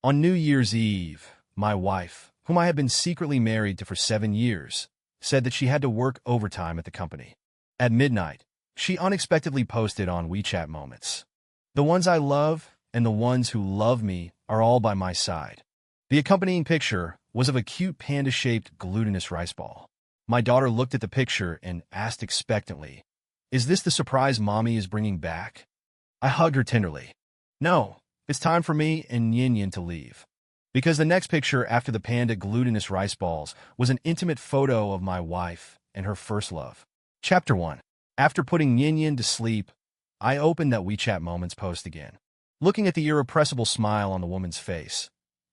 On New Year's Eve, my wife, whom I had been secretly married to for 7 years, said that she had to work overtime at the company. At midnight, she unexpectedly posted on WeChat Moments. The ones I love and the ones who love me are all by my side. The accompanying picture was of a cute panda-shaped glutinous rice ball. My daughter looked at the picture and asked expectantly, "Is this the surprise Mommy is bringing back?" I hugged her tenderly. "No, it's time for me and Yin Yin to leave." Because the next picture after the panda glutinous rice balls was an intimate photo of my wife and her first love. Chapter 1. After putting Yin Yin to sleep, I opened that WeChat Moments post again. Looking at the irrepressible smile on the woman's face,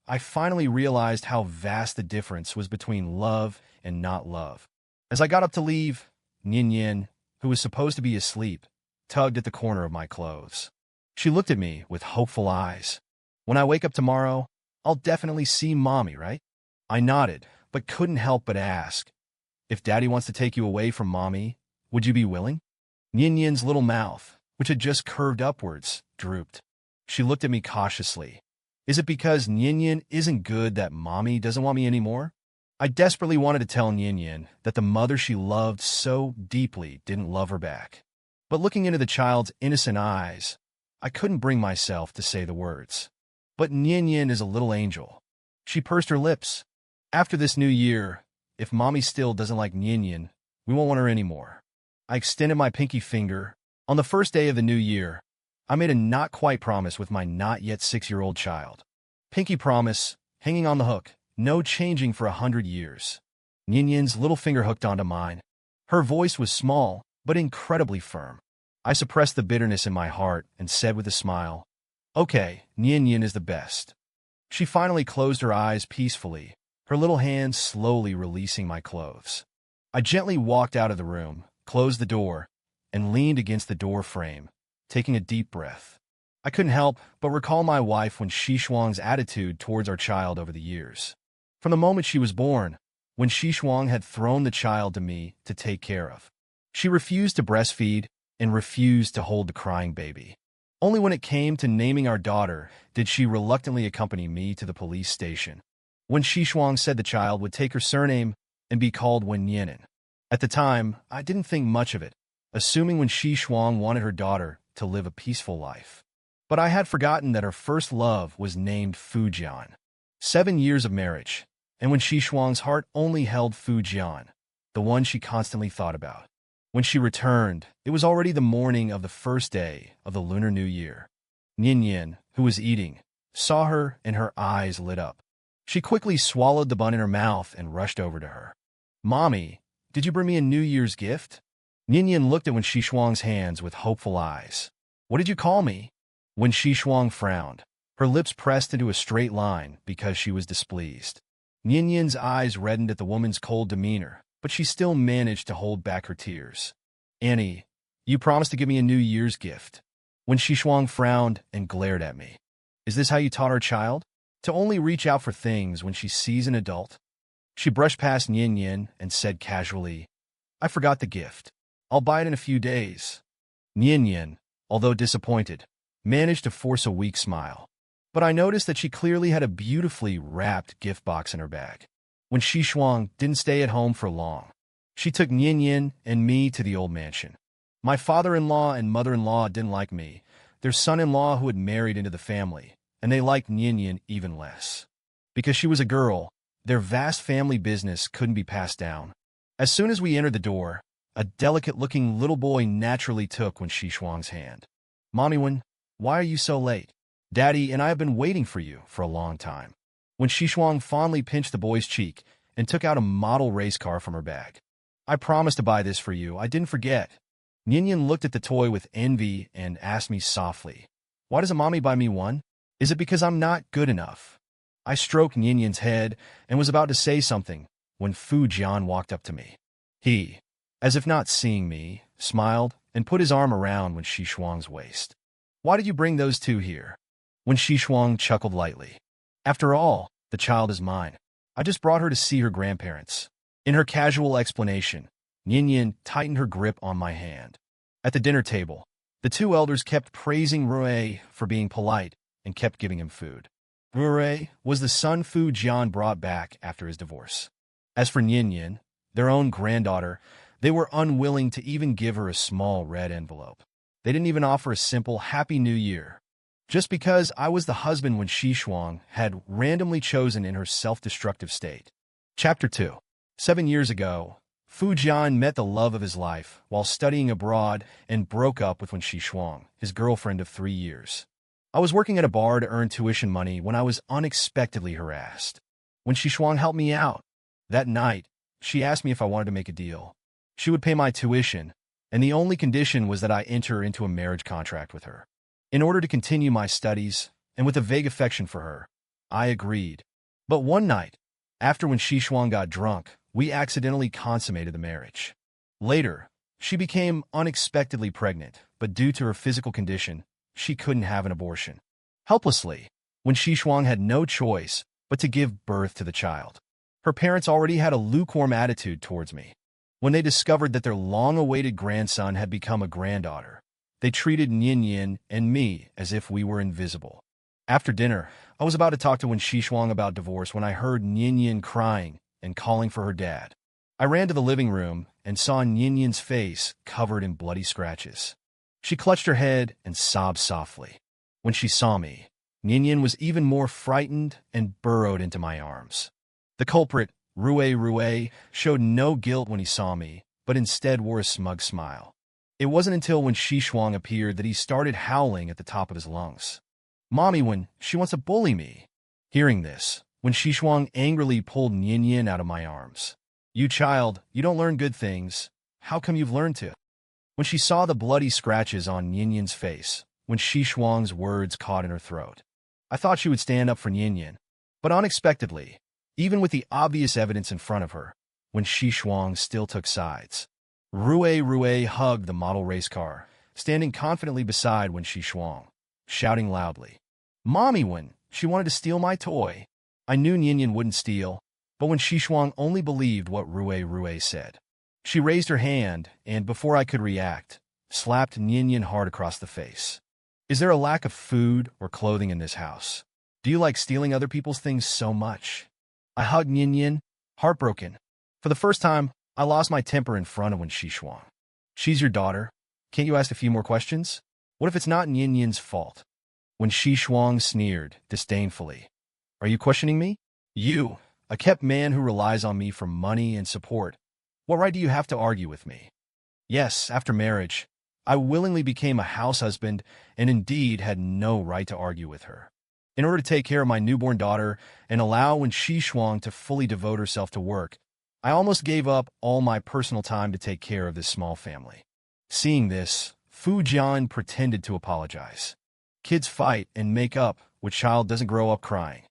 I finally realized how vast the difference was between love and not love. As I got up to leave, Yin Yin, who was supposed to be asleep, tugged at the corner of my clothes. She looked at me with hopeful eyes. "When I wake up tomorrow, I'll definitely see Mommy, right?" I nodded, but couldn't help but ask, "If Daddy wants to take you away from Mommy, would you be willing?" Yin Yin's little mouth, which had just curved upwards, drooped. She looked at me cautiously. Is it because Yin Yin isn't good that Mommy doesn't want me anymore? I desperately wanted to tell Yin Yin that the mother she loved so deeply didn't love her back. But looking into the child's innocent eyes, I couldn't bring myself to say the words. But Yin Yin is a little angel. She pursed her lips. "After this new year, if Mommy still doesn't like Yin Yin, we won't want her anymore." I extended my pinky finger. On the first day of the new year, I made a not-quite promise with my not-yet-6-year-old child. Pinky promise, hanging on the hook, no changing for 100 years. Yin Yin's little finger hooked onto mine. Her voice was small, but incredibly firm. I suppressed the bitterness in my heart and said with a smile, "Okay, Yin Yin is the best." She finally closed her eyes peacefully, her little hands slowly releasing my clothes. I gently walked out of the room, closed the door, and leaned against the door frame, taking a deep breath. I couldn't help but recall my wife when Shuang's attitude towards our child over the years. From the moment she was born, when Shuang had thrown the child to me to take care of. She refused to breastfeed and refused to hold the crying baby. Only when it came to naming our daughter did she reluctantly accompany me to the police station. When Shuang said the child would take her surname and be called Wen Yinan. At the time, I didn't think much of it, assuming when Shuang wanted her daughter to live a peaceful life. But I had forgotten that her first love was named Fujian. 7 years of marriage, and when Shuang's heart only held Fujian, the one she constantly thought about. When she returned, it was already the morning of the first day of the Lunar New Year. Yin Yin, who was eating, saw her and her eyes lit up. She quickly swallowed the bun in her mouth and rushed over to her. "Mommy, did you bring me a New Year's gift?" Yin Yin looked at Wen Shuang's hands with hopeful eyes. "What did you call me?" Wen Shuang frowned. Her lips pressed into a straight line because she was displeased. Yin Yin's eyes reddened at the woman's cold demeanor, but she still managed to hold back her tears. "Annie, you promised to give me a New Year's gift." Wen Shuang frowned and glared at me. "Is this how you taught our child? To only reach out for things when she sees an adult?" She brushed past Yin Yin and said casually, "I forgot the gift. I'll buy it in a few days." Yin Yin, although disappointed, managed to force a weak smile. But I noticed that she clearly had a beautifully wrapped gift box in her bag. When Shuang didn't stay at home for long, she took Yin Yin and me to the old mansion. My father-in-law and mother-in-law didn't like me, their son-in-law who had married into the family, and they liked Yin Yin even less. Because she was a girl, their vast family business couldn't be passed down. As soon as we entered the door, a delicate-looking little boy naturally took Wen Shuang's hand. "Mommy Wen, why are you so late? Daddy and I have been waiting for you for a long time." Wen Shuang fondly pinched the boy's cheek and took out a model race car from her bag. "I promised to buy this for you. I didn't forget." Yin Yin looked at the toy with envy and asked me softly, "Why doesn't Mommy buy me one? Is it because I'm not good enough?" I stroked Yin Yin's head and was about to say something when Fu Jian walked up to me. He, as if not seeing me, smiled and put his arm around Wen Shuang's waist. "Why did you bring those two here?" Wen Shuang chuckled lightly. "After all, the child is mine. I just brought her to see her grandparents." In her casual explanation, Yin Yin tightened her grip on my hand. At the dinner table, the two elders kept praising Rui for being polite and kept giving him food. Rure was the son Fu Jian brought back after his divorce. As for Nian, their own granddaughter, they were unwilling to even give her a small red envelope. They didn't even offer a simple Happy New Year. Just because I was the husband when Xishuang had randomly chosen in her self-destructive state. Chapter 2. 7 years ago, Fu Jian met the love of his life while studying abroad and broke up with Xishuang, his girlfriend of 3 years. I was working at a bar to earn tuition money when I was unexpectedly harassed. When Xishuang helped me out, that night, she asked me if I wanted to make a deal. She would pay my tuition, and the only condition was that I enter into a marriage contract with her. In order to continue my studies, and with a vague affection for her, I agreed. But one night, after when Xishuang got drunk, we accidentally consummated the marriage. Later, she became unexpectedly pregnant, but due to her physical condition, she couldn't have an abortion. Helplessly, when Xishuang had no choice but to give birth to the child. Her parents already had a lukewarm attitude towards me. When they discovered that their long-awaited grandson had become a granddaughter, they treated Nian and me as if we were invisible. After dinner, I was about to talk to Xishuang about divorce when I heard Nian crying and calling for her dad. I ran to the living room and saw Nian's face covered in bloody scratches. She clutched her head and sobbed softly. When she saw me, Nian was even more frightened and burrowed into my arms. The culprit, Rue, showed no guilt when he saw me, but instead wore a smug smile. It wasn't until when Xishuang appeared that he started howling at the top of his lungs. Mommy, when she wants to bully me. Hearing this, when Xishuang angrily pulled Nian out of my arms. You child, you don't learn good things. How come you've learned to? When she saw the bloody scratches on Nian's face, when Xishuang's words caught in her throat, I thought she would stand up for Nian. But unexpectedly, even with the obvious evidence in front of her, when Xishuang still took sides. Rue hugged the model race car, standing confidently beside when Xishuang, shouting loudly, Mommy, when she wanted to steal my toy. I knew Nian wouldn't steal, but when Xishuang only believed what Rue said. She raised her hand and, before I could react, slapped Nian hard across the face. Is there a lack of food or clothing in this house? Do you like stealing other people's things so much? I hugged Nian, heartbroken. For the first time, I lost my temper in front of Xishuang. She's your daughter. Can't you ask a few more questions? What if it's not Nian's fault? When Xishuang sneered disdainfully. Are you questioning me? You, a kept man who relies on me for money and support. What right do you have to argue with me? Yes, after marriage, I willingly became a house husband and indeed had no right to argue with her. In order to take care of my newborn daughter and allow Xishuang to fully devote herself to work, I almost gave up all my personal time to take care of this small family. Seeing this, Fu Jian pretended to apologize. Kids fight and make up, which child doesn't grow up crying.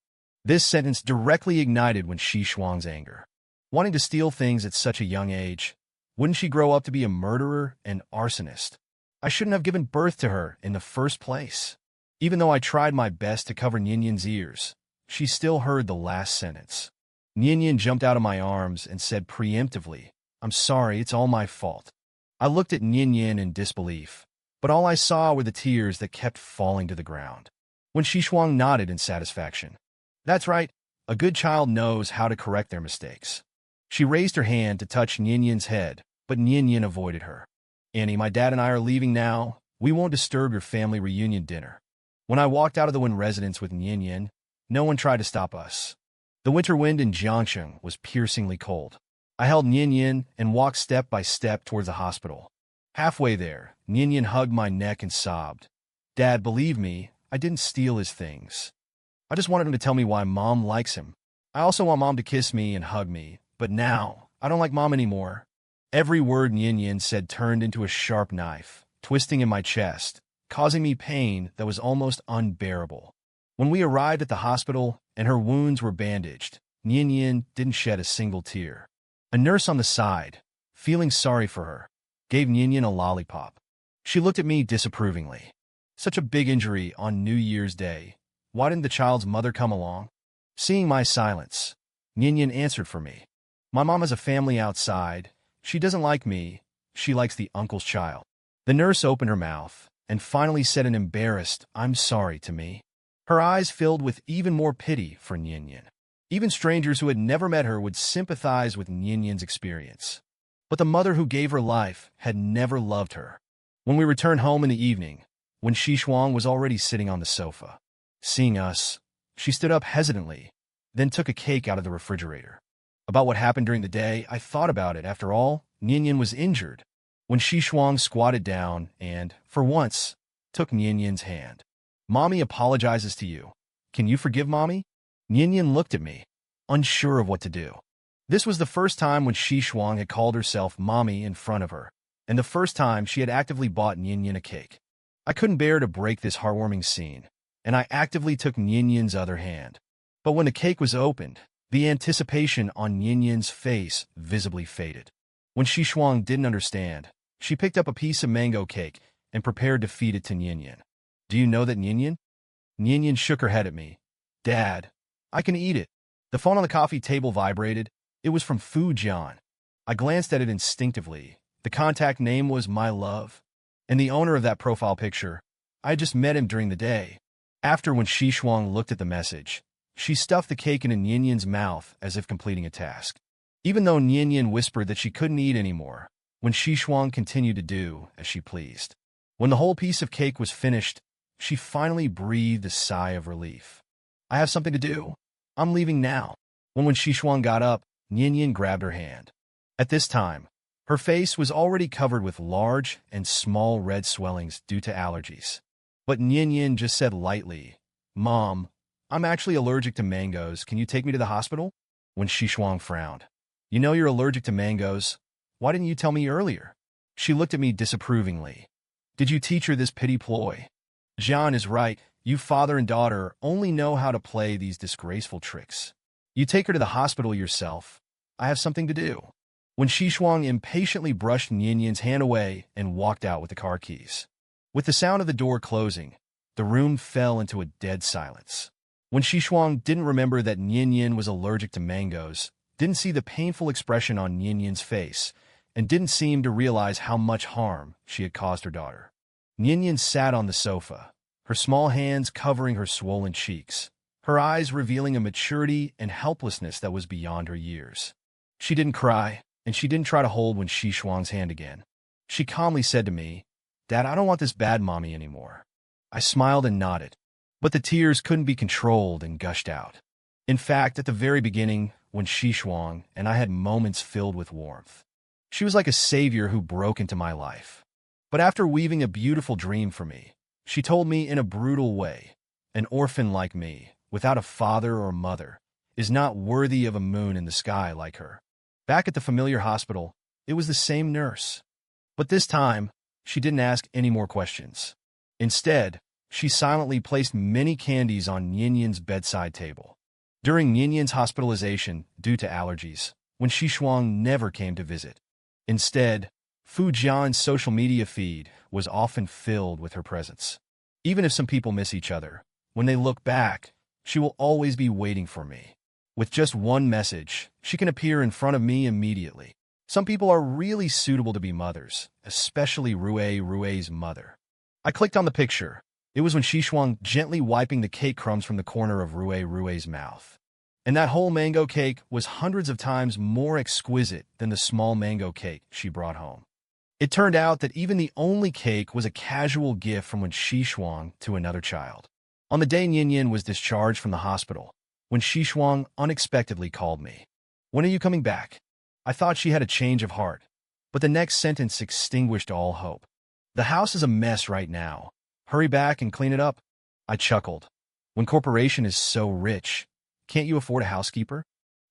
This sentence directly ignited Xishuang's anger. Wanting to steal things at such a young age, wouldn't she grow up to be a murderer and arsonist? I shouldn't have given birth to her in the first place. Even though I tried my best to cover Nian's ears, she still heard the last sentence. Nian jumped out of my arms and said preemptively, I'm sorry, it's all my fault. I looked at Nian in disbelief, but all I saw were the tears that kept falling to the ground. When Xishuang nodded in satisfaction. That's right, a good child knows how to correct their mistakes. She raised her hand to touch Nian's head, but Nian avoided her. Annie, my dad and I are leaving now. We won't disturb your family reunion dinner. When I walked out of the Wen residence with Nian, no one tried to stop us. The winter wind in Jiangsheng was piercingly cold. I held Nian and walked step by step towards the hospital. Halfway there, Nian hugged my neck and sobbed. Dad, believe me, I didn't steal his things. I just wanted him to tell me why Mom likes him. I also want Mom to kiss me and hug me, but now, I don't like Mom anymore. Every word Nian said turned into a sharp knife, twisting in my chest, causing me pain that was almost unbearable. When we arrived at the hospital and her wounds were bandaged, Nian didn't shed a single tear. A nurse on the side, feeling sorry for her, gave Nian a lollipop. She looked at me disapprovingly. Such a big injury on New Year's Day. Why didn't the child's mother come along? Seeing my silence, Nian answered for me. My mom has a family outside. She doesn't like me. She likes the uncle's child. The nurse opened her mouth and finally said an embarrassed, I'm sorry to me. Her eyes filled with even more pity for Nyenyen. Even strangers who had never met her would sympathize with Nyenyen's experience. But the mother who gave her life had never loved her. When we returned home in the evening, when Xishuang was already sitting on the sofa, seeing us, she stood up hesitantly, then took a cake out of the refrigerator. About what happened during the day, I thought about it. After all, Nyenyen was injured. When Xishuang squatted down and, for once, took Nyenyen's hand. "Mommy apologizes to you. Can you forgive Mommy?" Nyenyen looked at me, unsure of what to do. This was the first time when Xishuang had called herself Mommy in front of her, and the first time she had actively bought Nyenyen a cake. I couldn't bear to break this heartwarming scene, and I actively took Nyenyen's other hand. But when the cake was opened, the anticipation on Nyenyen's face visibly faded. When Xishuang didn't understand, she picked up a piece of mango cake and prepared to feed it to Nyenyen. "Do you know that, Nyenyen?" Nyenyen shook her head at me. "Dad, I can eat it." The phone on the coffee table vibrated. It was from Fu Jian. I glanced at it instinctively. The contact name was My Love, and the owner of that profile picture, I had just met him during the day. After, when Xishuang looked at the message, she stuffed the cake into Nyenyen's mouth as if completing a task. Even though Nyenyen whispered that she couldn't eat anymore, when Xishuang continued to do as she pleased. When the whole piece of cake was finished, she finally breathed a sigh of relief. "I have something to do. I'm leaving now." When Xishuang got up, Nyenyen grabbed her hand. At this time, her face was already covered with large and small red swellings due to allergies. But Nyenyen just said lightly, "Mom, I'm actually allergic to mangoes. Can you take me to the hospital?" When Xishuang frowned. "You know you're allergic to mangoes. Why didn't you tell me earlier?" She looked at me disapprovingly. "Did you teach her this pity ploy?" "Jian is right. You father and daughter only know how to play these disgraceful tricks. You take her to the hospital yourself. I have something to do." When Xishuang impatiently brushed Nyenyen's hand away and walked out with the car keys. With the sound of the door closing, the room fell into a dead silence. When Xishuang didn't remember that Nyenyen was allergic to mangoes, didn't see the painful expression on Nyenyen's face, and didn't seem to realize how much harm she had caused her daughter. Nyenyen sat on the sofa, her small hands covering her swollen cheeks, her eyes revealing a maturity and helplessness that was beyond her years. She didn't cry, and she didn't try to hold when Xishuang's hand again. She calmly said to me, "Dad, I don't want this bad mommy anymore." I smiled and nodded, but the tears couldn't be controlled and gushed out. In fact, at the very beginning, when Xishuang and I had moments filled with warmth, she was like a savior who broke into my life. But after weaving a beautiful dream for me, she told me in a brutal way, an orphan like me, without a father or mother, is not worthy of a moon in the sky like her. Back at the familiar hospital, it was the same nurse. But this time, she didn't ask any more questions. Instead, she silently placed many candies on Nyenyen's bedside table. During Nyenyen's hospitalization due to allergies, when Xishuang never came to visit. Instead, Fu Jian's social media feed was often filled with her presence. Even if some people miss each other, when they look back, she will always be waiting for me. With just one message, she can appear in front of me immediately. Some people are really suitable to be mothers, especially Rue's mother. I clicked on the picture. It was when Xishuang gently wiping the cake crumbs from the corner of Rue's mouth. And that whole mango cake was hundreds of times more exquisite than the small mango cake she brought home. It turned out that even the only cake was a casual gift from when Xishuang to another child. On the day Nyenyen was discharged from the hospital, when Xishuang unexpectedly called me. "When are you coming back?" I thought she had a change of heart, but the next sentence extinguished all hope. "The house is a mess right now. Hurry back and clean it up." I chuckled. When corporation is so rich, can't you afford a housekeeper?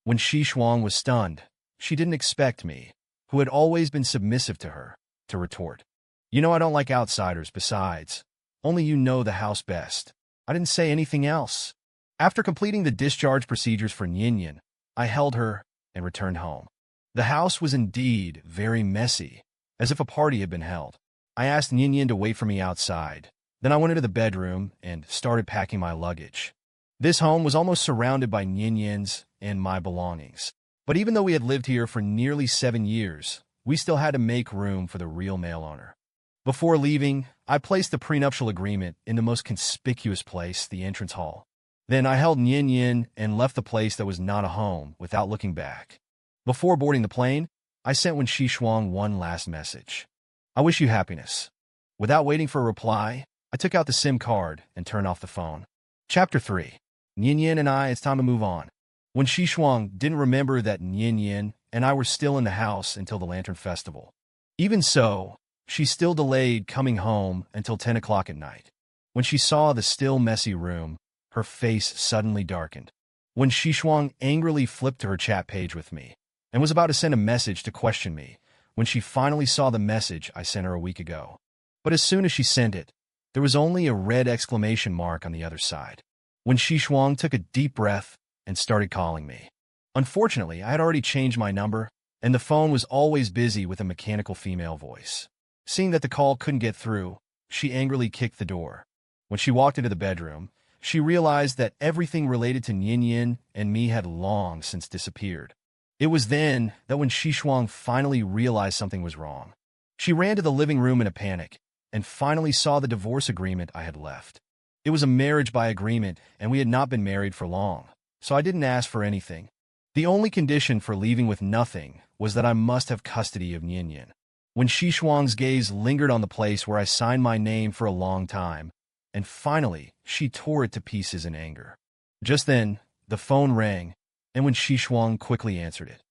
When Xishuang was stunned, she didn't expect me, who had always been submissive to her, to retort. "You know I don't like outsiders. Besides, only you know the house best." I didn't say anything else. After completing the discharge procedures for Nyenyen, I held her and returned home. The house was indeed very messy, as if a party had been held. I asked Nyenyen to wait for me outside. Then I went into the bedroom and started packing my luggage. This home was almost surrounded by Nyenyen's and my belongings. But even though we had lived here for nearly 7 years, we still had to make room for the real male owner. Before leaving, I placed the prenuptial agreement in the most conspicuous place, the entrance hall. Then I held Yin Yin and left the place that was not a home without looking back. Before boarding the plane, I sent Wen Shuang one last message. I wish you happiness. Without waiting for a reply, I took out the SIM card and turned off the phone. Chapter 3. Yin Yin and I, it's time to move on. Wen Shuang didn't remember that Yin Yin and I were still in the house until the Lantern Festival. Even so, she still delayed coming home until 10 o'clock at night. When she saw the still messy room, her face suddenly darkened. Wen Shuang angrily flipped to her chat page with me and was about to send a message to question me when she finally saw the message I sent her a week ago. But as soon as she sent it, there was only a red exclamation mark on the other side. Wen Shuang took a deep breath and started calling me. Unfortunately, I had already changed my number, and the phone was always busy with a mechanical female voice. Seeing that the call couldn't get through, she angrily kicked the door. When she walked into the bedroom, she realized that everything related to Yin Yin and me had long since disappeared. It was then that Wen Shuang finally realized something was wrong. She ran to the living room in a panic and finally saw the divorce agreement I had left. It was a marriage by agreement, and we had not been married for long, so I didn't ask for anything. The only condition for leaving with nothing was that I must have custody of Yin Yin. When Shuang's gaze lingered on the place where I signed my name for a long time, and finally, she tore it to pieces in anger. Just then, the phone rang, and when Shuang quickly answered it.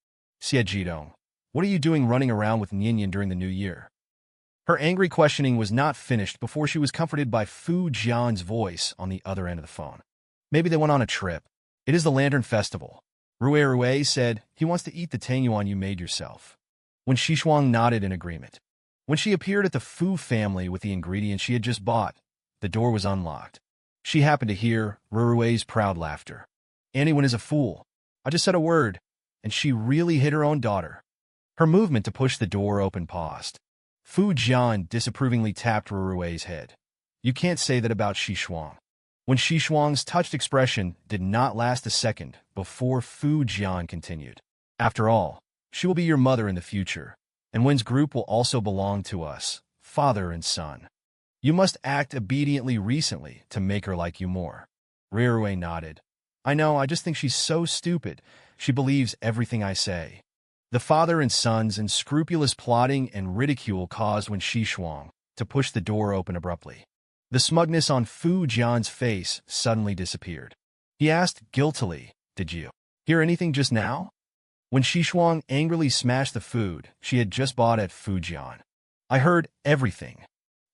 Xie Jidong, what are you doing running around with Yin Yin during the new year? Her angry questioning was not finished before she was comforted by Fu Jian's voice on the other end of the phone. Maybe they went on a trip. It is the Lantern Festival. Rue said he wants to eat the tangyuan you made yourself. When Shuang nodded in agreement. When she appeared at the Fu family with the ingredients she had just bought, the door was unlocked. She happened to hear Rue's proud laughter. Anyone is a fool. I just said a word, and she really hit her own daughter. Her movement to push the door open paused. Fu Jian disapprovingly tapped Rue's head. You can't say that about Shuang. When Shuang's touched expression did not last a second before Fu Jian continued. After all, she will be your mother in the future, and Wen's group will also belong to us, father and son. You must act obediently recently to make her like you more. Rue nodded. I know, I just think she's so stupid. She believes everything I say. The father and son's unscrupulous plotting and ridicule caused Wen Shuang to push the door open abruptly. The smugness on Fu Jian's face suddenly disappeared. He asked guiltily, Did you hear anything just now? When Shuang angrily smashed the food she had just bought at Fu Jian. I heard everything.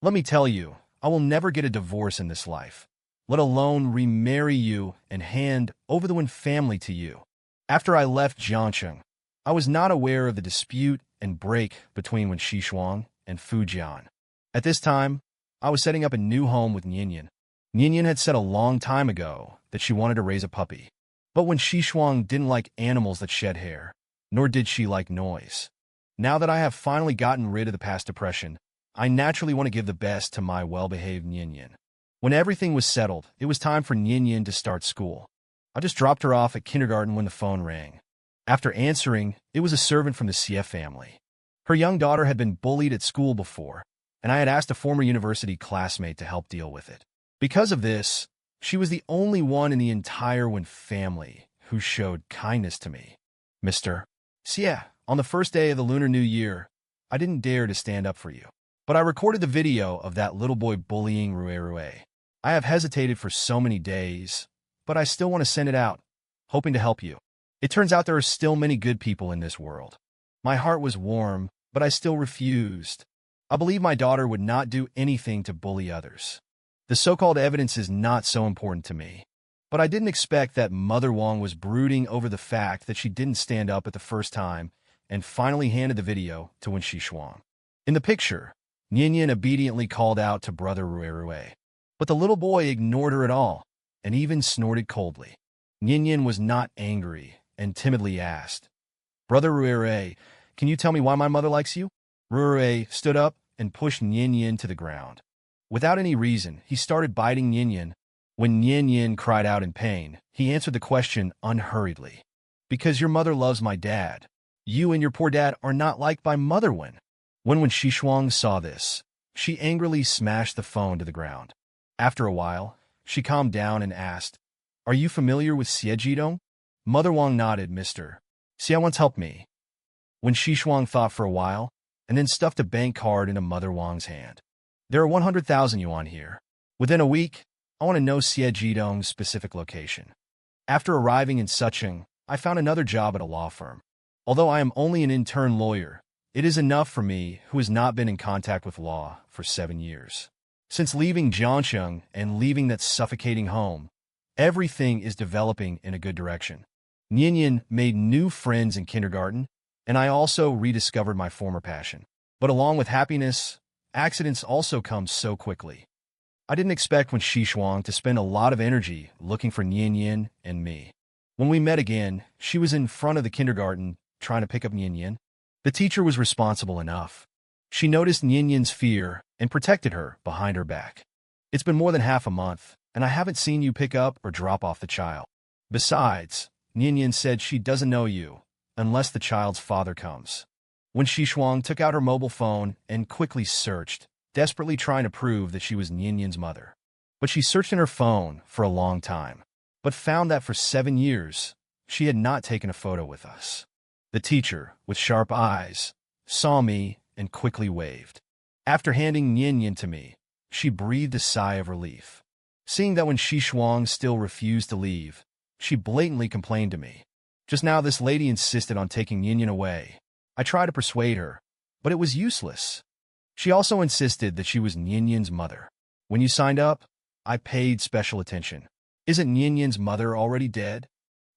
Let me tell you, I will never get a divorce in this life, let alone remarry you and hand over the Wen family to you. After I left Jiangcheng, I was not aware of the dispute and break between Wen Shuang and Fu Jian. At this time, I was setting up a new home with Yin Yin. Yin Yin had said a long time ago that she wanted to raise a puppy. But Wen Shuang didn't like animals that shed hair, nor did she like noise. Now that I have finally gotten rid of the past depression, I naturally want to give the best to my well-behaved Yin Yin. When everything was settled, it was time for Yin Yin to start school. I just dropped her off at kindergarten when the phone rang. After answering, it was a servant from the Xie family. Her young daughter had been bullied at school before, and I had asked a former university classmate to help deal with it. Because of this, she was the only one in the entire Wen family who showed kindness to me. Mr. Xie, on the first day of the Lunar New Year, I didn't dare to stand up for you. But I recorded the video of that little boy bullying Rue. I have hesitated for so many days, but I still want to send it out, hoping to help you. It turns out there are still many good people in this world. My heart was warm, but I still refused. I believe my daughter would not do anything to bully others. The so-called evidence is not so important to me. But I didn't expect that Mother Wang was brooding over the fact that she didn't stand up at the first time and finally handed the video to Wen Shuang. In the picture, Yin Yin obediently called out to Brother Rue. But the little boy ignored her at all, and even snorted coldly. Yin Yin was not angry and timidly asked, Brother Rue, can you tell me why my mother likes you? Rue stood up and pushed Yin Yin to the ground. Without any reason, he started biting Yin Yin. When Yin Yin cried out in pain, he answered the question unhurriedly. Because your mother loves my dad. You and your poor dad are not liked by Mother Wen. When Shuang saw this, She angrily smashed the phone to the ground. After a while, she calmed down and asked, "Are you familiar with Xie?" Mother Wang nodded, "Mr. Xie once helped me." When Xishuang thought for a while, and then stuffed a bank card into Mother Wang's hand. "There are 100,000 yuan here. Within a week, I want to know Xie Jidong's specific location." After arriving in Sucheng, I found another job at a law firm. Although I am only an intern lawyer, it is enough for me who has not been in contact with law for 7 years. Since leaving Jiangsheng and leaving that suffocating home, everything is developing in a good direction. Nianyan made new friends in kindergarten, and I also rediscovered my former passion. But along with happiness, accidents also come so quickly. I didn't expect when Xishuang to spend a lot of energy looking for Nianyan and me. When we met again, she was in front of the kindergarten trying to pick up Nianyan. The teacher was responsible enough. She noticed Nianyan's fear and protected her behind her back. "It's been more than half a month, and I haven't seen you pick up or drop off the child. Besides, Nianyan said she doesn't know you, unless the child's father comes." When Xishuang took out her mobile phone and quickly searched, desperately trying to prove that she was Nianyan's mother. But she searched in her phone for a long time, but found that for 7 years, she had not taken a photo with us. The teacher, with sharp eyes, saw me and quickly waved. After handing Nianyan to me, she breathed a sigh of relief. Seeing that when Xishuang still refused to leave, she blatantly complained to me. "Just now this lady insisted on taking Nianyan away. I tried to persuade her, but it was useless. She also insisted that she was Nianyan's mother. When you signed up, I paid special attention. Isn't Nianyan's mother already dead?"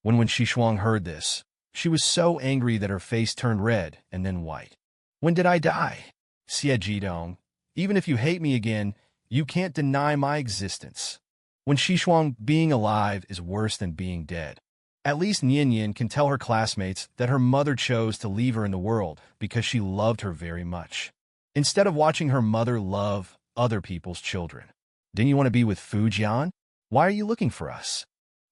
When Xishuang heard this, she was so angry that her face turned red and then white. "When did I die? Xie Jidong, even if you hate me again, you can't deny my existence." When Xishuang, being alive is worse than being dead. At least Nianyan can tell her classmates that her mother chose to leave her in the world because she loved her very much, instead of watching her mother love other people's children. "Didn't you want to be with Fu Jian? Why are you looking for us?"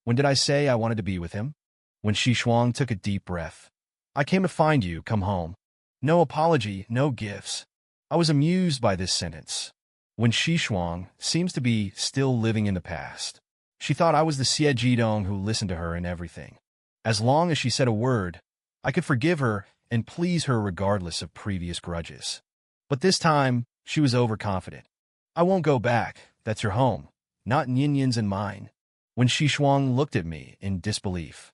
"When did I say I wanted to be with him?" When Xishuang took a deep breath. "I came to find you, come home. No apology, no gifts." I was amused by this sentence. When Xishuang seems to be still living in the past. She thought I was the Xie Jidong who listened to her in everything. As long as she said a word, I could forgive her and please her regardless of previous grudges. But this time, she was overconfident. "I won't go back. That's your home, not Nianyan's and mine." When Xishuang looked at me in disbelief.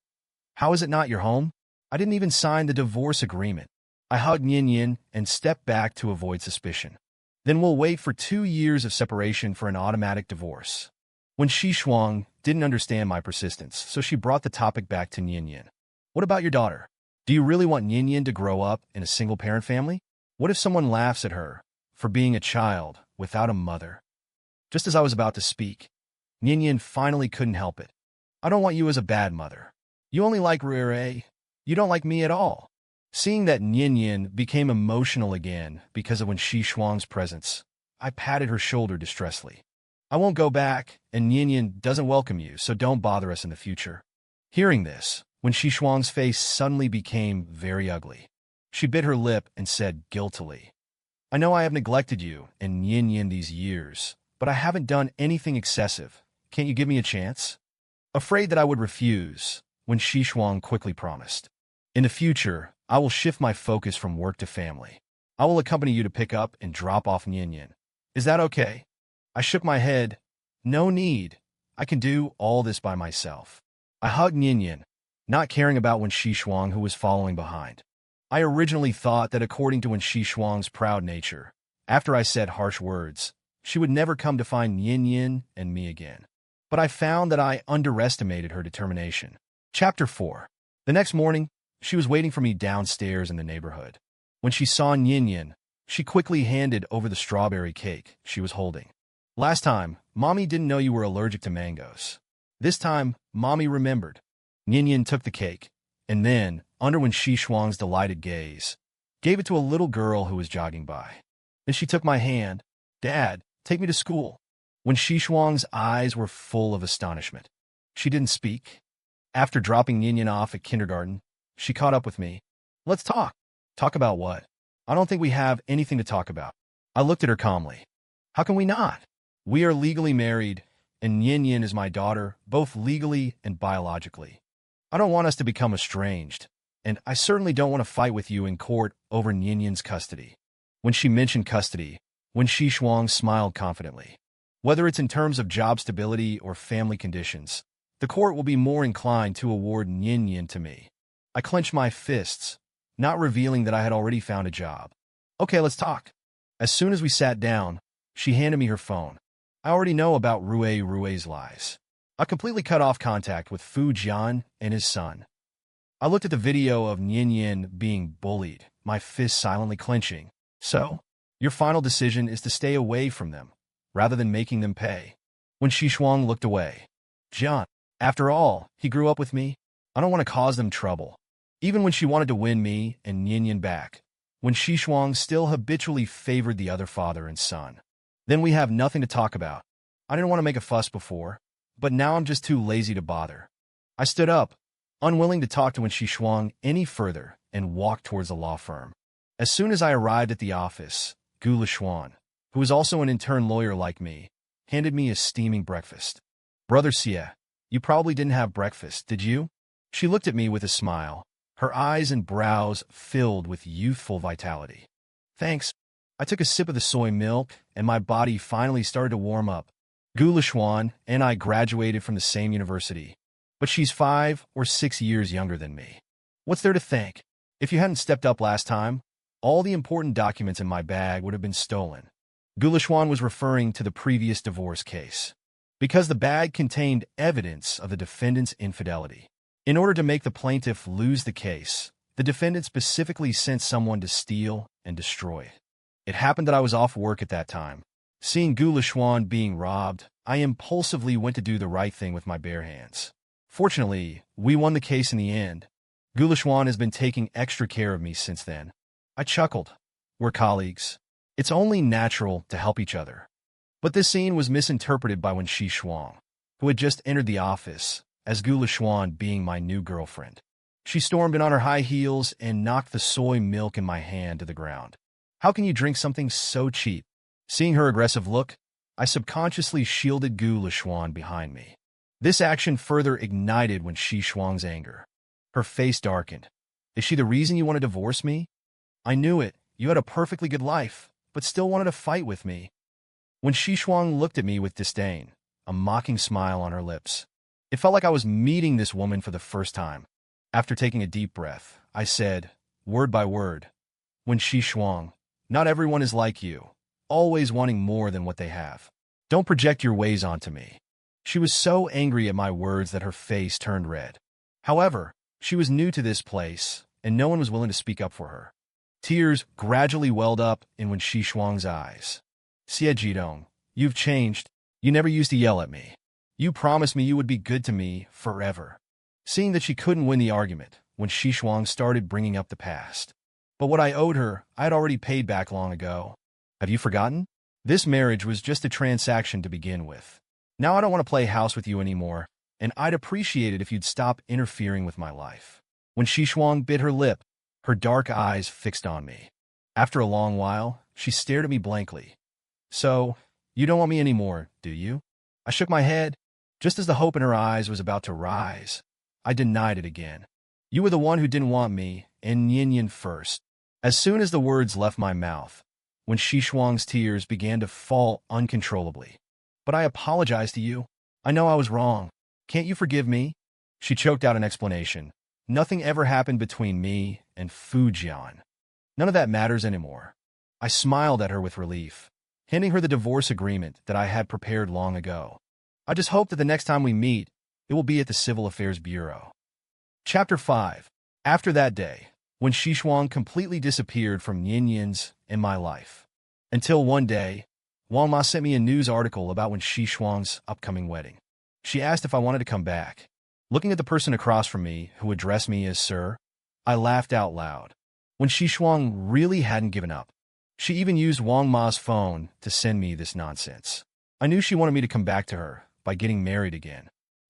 "How is it not your home? I didn't even sign the divorce agreement." I hugged Nianyan and stepped back to avoid suspicion. "Then we'll wait for 2 years of separation for an automatic divorce." When Xishuang didn't understand my persistence, so she brought the topic back to Nianyan. "What about your daughter? Do you really want Nianyan to grow up in a single-parent family? What if someone laughs at her for being a child without a mother?" Just as I was about to speak, Nianyan finally couldn't help it. "I don't want you as a bad mother. You only like Rere. You don't like me at all." Seeing that Nianyan became emotional again because of when Xishuang's presence, I patted her shoulder distressfully. "I won't go back, and Nianyan doesn't welcome you, so don't bother us in the future." Hearing this, when Xishuang's face suddenly became very ugly, she bit her lip and said guiltily, "I know I have neglected you and Nianyan these years, but I haven't done anything excessive. Can't you give me a chance?" Afraid that I would refuse, when Xishuang quickly promised, "In the future, I will shift my focus from work to family. I will accompany you to pick up and drop off Nianyan. Is that okay?" I shook my head. "No need. I can do all this by myself." I hugged Nianyan, not caring about when Xishuang who was following behind. I originally thought that according to when Xishuang's proud nature, after I said harsh words, she would never come to find Nianyan and me again. But I found that I underestimated her determination. Chapter 4. The next morning, she was waiting for me downstairs in the neighborhood. When she saw Nianyan, she quickly handed over the strawberry cake she was holding. "Last time, Mommy didn't know you were allergic to mangoes. This time, Mommy remembered." Nianyan took the cake, and then, under when Xishuang's delighted gaze, gave it to a little girl who was jogging by. Then she took my hand. "Dad, take me to school." When Xishuang's eyes were full of astonishment, she didn't speak. After dropping Nianyan off at kindergarten, she caught up with me. "Let's talk." "Talk about what?" "I don't think we have anything to talk about." I looked at her calmly. How can we not? We are legally married, and Yin Yin is my daughter, both legally and biologically. I don't want us to become estranged, and I certainly don't want to fight with you in court over Yin Yin's custody. When she mentioned custody, Wen Shuang smiled confidently. Whether it's in terms of job stability or family conditions, the court will be more inclined to award Yin Yin to me. I clenched my fists, not revealing that I had already found a job. Okay, let's talk. As soon as we sat down, she handed me her phone. I already know about Rue's lies. I completely cut off contact with Fu Jian and his son. I looked at the video of Yin Yin being bullied, my fists silently clenching. So, your final decision is to stay away from them, rather than making them pay. When Shuang looked away. Jian, after all, he grew up with me. I don't want to cause them trouble. Even when she wanted to win me and Yin Yin back. When Shuang still habitually favored the other father and son. Then we have nothing to talk about. I didn't want to make a fuss before, but now I'm just too lazy to bother. I stood up, unwilling to talk to Wen Shuang any further, and walked towards the law firm. As soon as I arrived at the office, Gu Lishuan, who was also an intern lawyer like me, handed me a steaming breakfast. Brother Xie, you probably didn't have breakfast, did you? She looked at me with a smile, her eyes and brows filled with youthful vitality. Thanks. I took a sip of the soy milk, and my body finally started to warm up. Gu Lishuan and I graduated from the same university, but she's 5 or 6 years younger than me. What's there to thank? If you hadn't stepped up last time, all the important documents in my bag would have been stolen. Gu Lishuan was referring to the previous divorce case. Because the bag contained evidence of the defendant's infidelity. In order to make the plaintiff lose the case, the defendant specifically sent someone to steal and destroy it. It happened that I was off work at that time. Seeing Gu Lishuan being robbed, I impulsively went to do the right thing with my bare hands. Fortunately, we won the case in the end. Gu Lishuan has been taking extra care of me since then. I chuckled. We're colleagues. It's only natural to help each other. But this scene was misinterpreted by Wen Shuang, who had just entered the office, as Gu Lishuan being my new girlfriend. She stormed in on her high heels and knocked the soy milk in my hand to the ground. How can you drink something so cheap? Seeing her aggressive look, I subconsciously shielded Gu Lishuan behind me. This action further ignited Wen Shuang's anger. Her face darkened. Is she the reason you want to divorce me? I knew it. You had a perfectly good life, but still wanted to fight with me. When Shuang looked at me with disdain, a mocking smile on her lips. It felt like I was meeting this woman for the first time. After taking a deep breath, I said, word by word, Wen Shuang, not everyone is like you, always wanting more than what they have. Don't project your ways onto me. She was so angry at my words that her face turned red. However, she was new to this place, and no one was willing to speak up for her. Tears gradually welled up in Wen Shuang's eyes. Xie Jidong, you've changed. You never used to yell at me. You promised me you would be good to me forever. Seeing that she couldn't win the argument, Wen Shuang started bringing up the past. But what I owed her, I had already paid back long ago. Have you forgotten? This marriage was just a transaction to begin with. Now I don't want to play house with you anymore, and I'd appreciate it if you'd stop interfering with my life. When Shuang bit her lip, her dark eyes fixed on me. After a long while, she stared at me blankly. So, you don't want me anymore, do you? I shook my head. Just as the hope in her eyes was about to rise, I denied it again. You were the one who didn't want me, and Yin Yin first. As soon as the words left my mouth, Wen Shuang's tears began to fall uncontrollably. But I apologize to you. I know I was wrong. Can't you forgive me? She choked out an explanation. Nothing ever happened between me and Fu Jian. None of that matters anymore. I smiled at her with relief, handing her the divorce agreement that I had prepared long ago. I just hope that the next time we meet, it will be at the Civil Affairs Bureau. Chapter 5. After that day, Wen Shuang completely disappeared from Yin Yin's in my life. Until one day, Wang Ma sent me a news article about Wen Shuang's upcoming wedding. She asked if I wanted to come back. Looking at the person across from me, who addressed me as Sir, I laughed out loud. Wen Shuang really hadn't given up. She even used Wang Ma's phone to send me this nonsense. I knew she wanted me to come back to her by getting married again.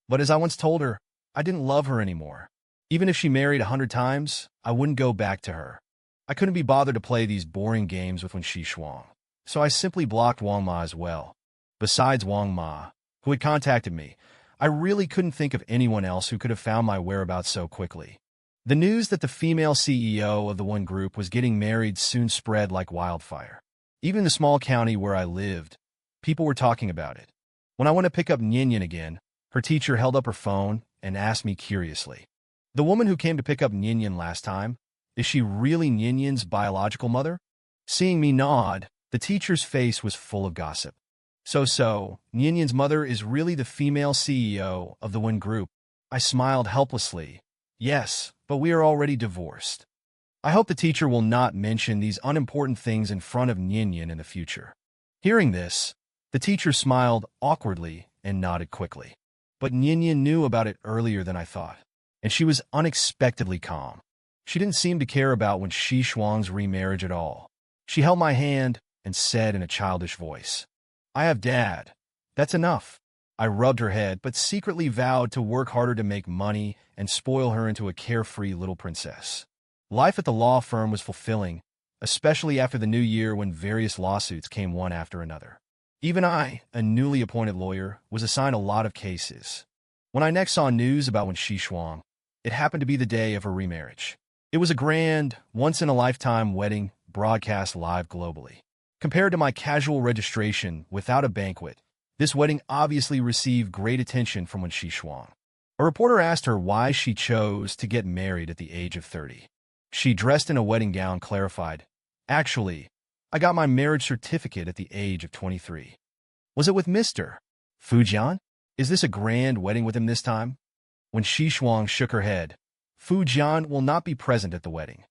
But as I once told her, I didn't love her anymore. Even if she married 100 times, I wouldn't go back to her. I couldn't be bothered to play these boring games with Wen Shuang. so I simply blocked Wang Ma as well. Besides Wang Ma, who had contacted me, I really couldn't think of anyone else who could have found my whereabouts so quickly. The news that the female CEO of the one group was getting married soon spread like wildfire. Even in the small county where I lived, people were talking about it. When I went to pick up Ninian again, her teacher held up her phone and asked me curiously, "The woman who came to pick up Ninian last time, is she really Ninian's biological mother?" Seeing me nod, the teacher's face was full of gossip. So, Ninian's mother is really the female CEO of the one group. I smiled helplessly. Yes, but we are already divorced. I hope the teacher will not mention these unimportant things in front of Ninian in the future. Hearing this, the teacher smiled awkwardly and nodded quickly. But Ninian knew about it earlier than I thought, and she was unexpectedly calm. She didn't seem to care about Wen Shuang's remarriage at all. She held my hand and said in a childish voice, "I have Dad. That's enough." I rubbed her head, but secretly vowed to work harder to make money and spoil her into a carefree little princess. Life at the law firm was fulfilling, especially after the new year when various lawsuits came one after another. Even I, a newly appointed lawyer, was assigned a lot of cases. When I next saw news about Wen Shuang, it happened to be the day of her remarriage. It was a grand, once-in-a-lifetime wedding broadcast live globally. Compared to my casual registration without a banquet, this wedding obviously received great attention from Wen Shuang. A reporter asked her why she chose to get married at the age of 30. She, dressed in a wedding gown, clarified, "Actually, I got my marriage certificate at the age of 23. Was it with Mr. Fujian? Is this a grand wedding with him this time?" When Shuang shook her head, "Fujian will not be present at the wedding.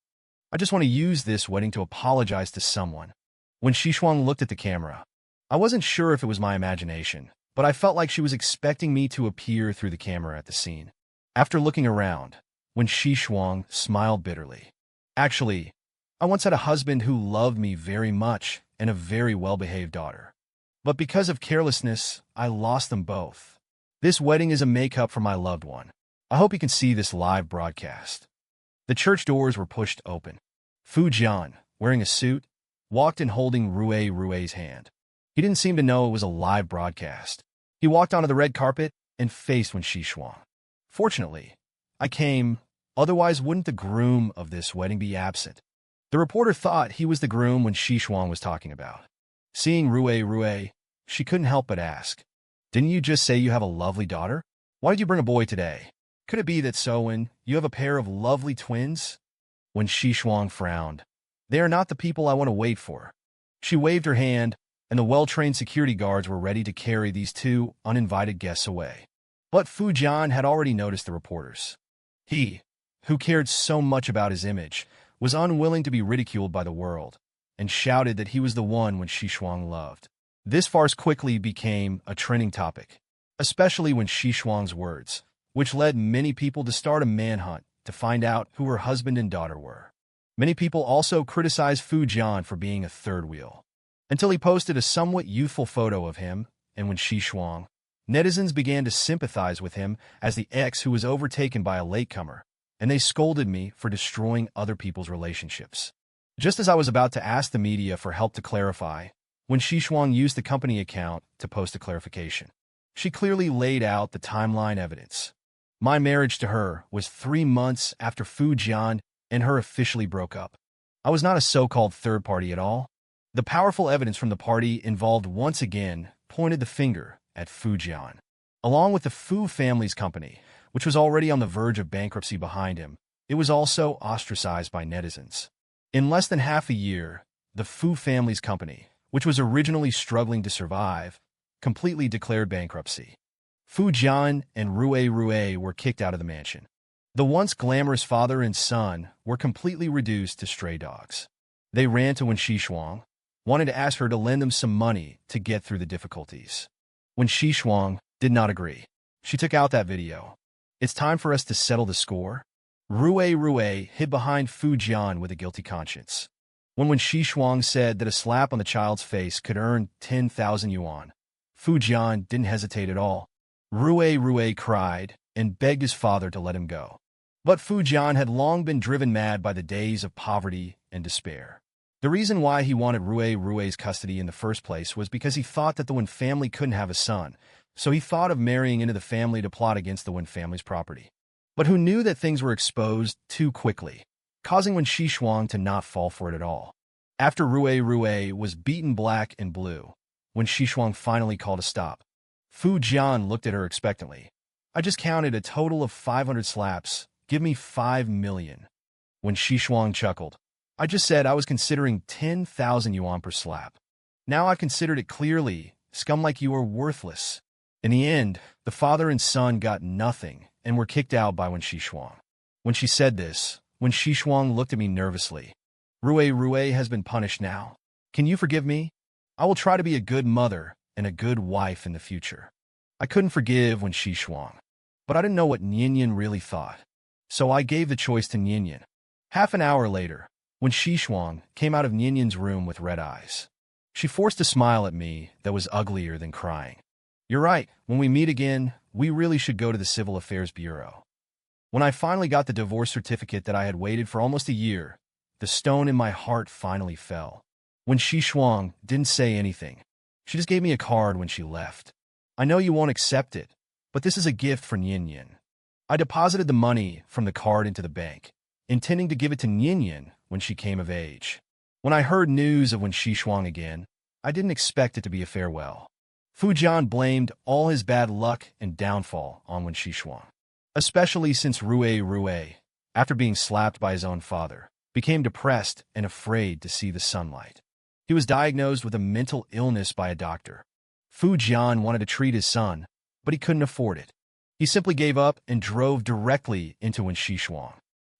I just want to use this wedding to apologize to someone." When Shuang looked at the camera, I wasn't sure if it was my imagination, but I felt like she was expecting me to appear through the camera at the scene. After looking around, Wen Shuang smiled bitterly. "Actually, I once had a husband who loved me very much and a very well-behaved daughter. But because of carelessness, I lost them both. This wedding is a make-up for my loved one. I hope you can see this live broadcast." The church doors were pushed open. Fujian, wearing a suit, walked in holding Rui's hand. He didn't seem to know it was a live broadcast. He walked onto the red carpet and faced Wen Shuang. "Fortunately, I came, otherwise wouldn't the groom of this wedding be absent?" The reporter thought he was the groom Wen Shuang was talking about. Seeing Rui, she couldn't help but ask, "Didn't you just say you have a lovely daughter? Why did you bring a boy today? Could it be that you have a pair of lovely twins?" Wen Shuang frowned. "They are not the people I want to wait for." She waved her hand, and the well-trained security guards were ready to carry these two uninvited guests away. But Fujian had already noticed the reporters. He, who cared so much about his image, was unwilling to be ridiculed by the world, and shouted that he was the one Wen Shuang loved. This farce quickly became a trending topic, especially Wen Shuang's words, which led many people to start a manhunt to find out who her husband and daughter were. Many people also criticized Fujian for being a third wheel, until he posted a somewhat youthful photo of him and Wen Shuang. Netizens began to sympathize with him as the ex who was overtaken by a latecomer, and they scolded me for destroying other people's relationships. Just as I was about to ask the media for help to clarify, Wen Shuang used the company account to post a clarification. She clearly laid out the timeline evidence. My marriage to her was 3 months after Fujian and her officially broke up. I was not a so-called third party at all. The powerful evidence from the party involved once again pointed the finger at Fujian. Along with the Fu family's company, which was already on the verge of bankruptcy behind him, it was also ostracized by netizens. In less than half a year, the Fu family's company, which was originally struggling to survive, completely declared bankruptcy. Fujian and Rui were kicked out of the mansion. The once glamorous father and son were completely reduced to stray dogs. They ran to Wen Shuang, wanted to ask her to lend them some money to get through the difficulties. Wen Shuang did not agree. She took out that video. "It's time for us to settle the score." Rui hid behind Fujian with a guilty conscience. When Wen Shuang said that a slap on the child's face could earn 10,000 yuan, Fujian didn't hesitate at all. Rui cried and begged his father to let him go. But Fujian had long been driven mad by the days of poverty and despair. The reason why he wanted Rue's custody in the first place was because he thought that the Wen family couldn't have a son, so he thought of marrying into the family to plot against the Wen family's property. But who knew that things were exposed too quickly, causing Wen Xishuang to not fall for it at all. After Rue was beaten black and blue, when Xishuang finally called a stop, Fu Jian looked at her expectantly. I just counted a total of 500 slaps. Give me 5 million. When Xishuang chuckled, I just said I was considering 10,000 yuan per slap. Now I've considered it clearly. Scum like you are worthless. In the end, the father and son got nothing and were kicked out by Wen Xishuang. When she said this, Wen Xishuang looked at me nervously. Rue has been punished now. Can you forgive me? I will try to be a good mother and a good wife in the future. I couldn't forgive Wen Xishuang, but I didn't know what Nianyan really thought. So I gave the choice to Nianyan. Half an hour later, when Xishuang came out of Nianyan's room with red eyes, she forced a smile at me that was uglier than crying. You're right, when we meet again, we really should go to the Civil Affairs Bureau. When I finally got the divorce certificate that I had waited for almost a year, the stone in my heart finally fell. When Xishuang didn't say anything, she just gave me a card when she left. I know you won't accept it, but this is a gift for Nianyan. I deposited the money from the card into the bank, intending to give it to Nianyan when she came of age. When I heard news of Wen Xishuang again, I didn't expect it to be a farewell. Fu Jian blamed all his bad luck and downfall on Wen Xishuang, especially since Rue, after being slapped by his own father, became depressed and afraid to see the sunlight. He was diagnosed with a mental illness by a doctor. Fu Jian wanted to treat his son, but he couldn't afford it. He simply gave up and drove directly into Wen Xishuang.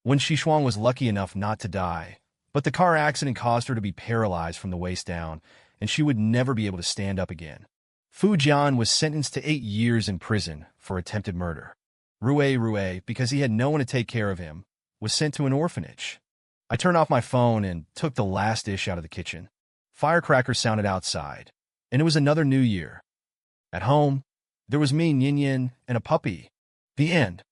Wen Xishuang was lucky enough not to die, but the car accident caused her to be paralyzed from the waist down, and she would never be able to stand up again. Fu Jian was sentenced to 8 years in prison for attempted murder. Rue, because he had no one to take care of him, was sent to an orphanage. I turned off my phone and took the last dish out of the kitchen. Firecrackers sounded outside, and it was another new year. At home, there was me, Nianyan, and a puppy. The end.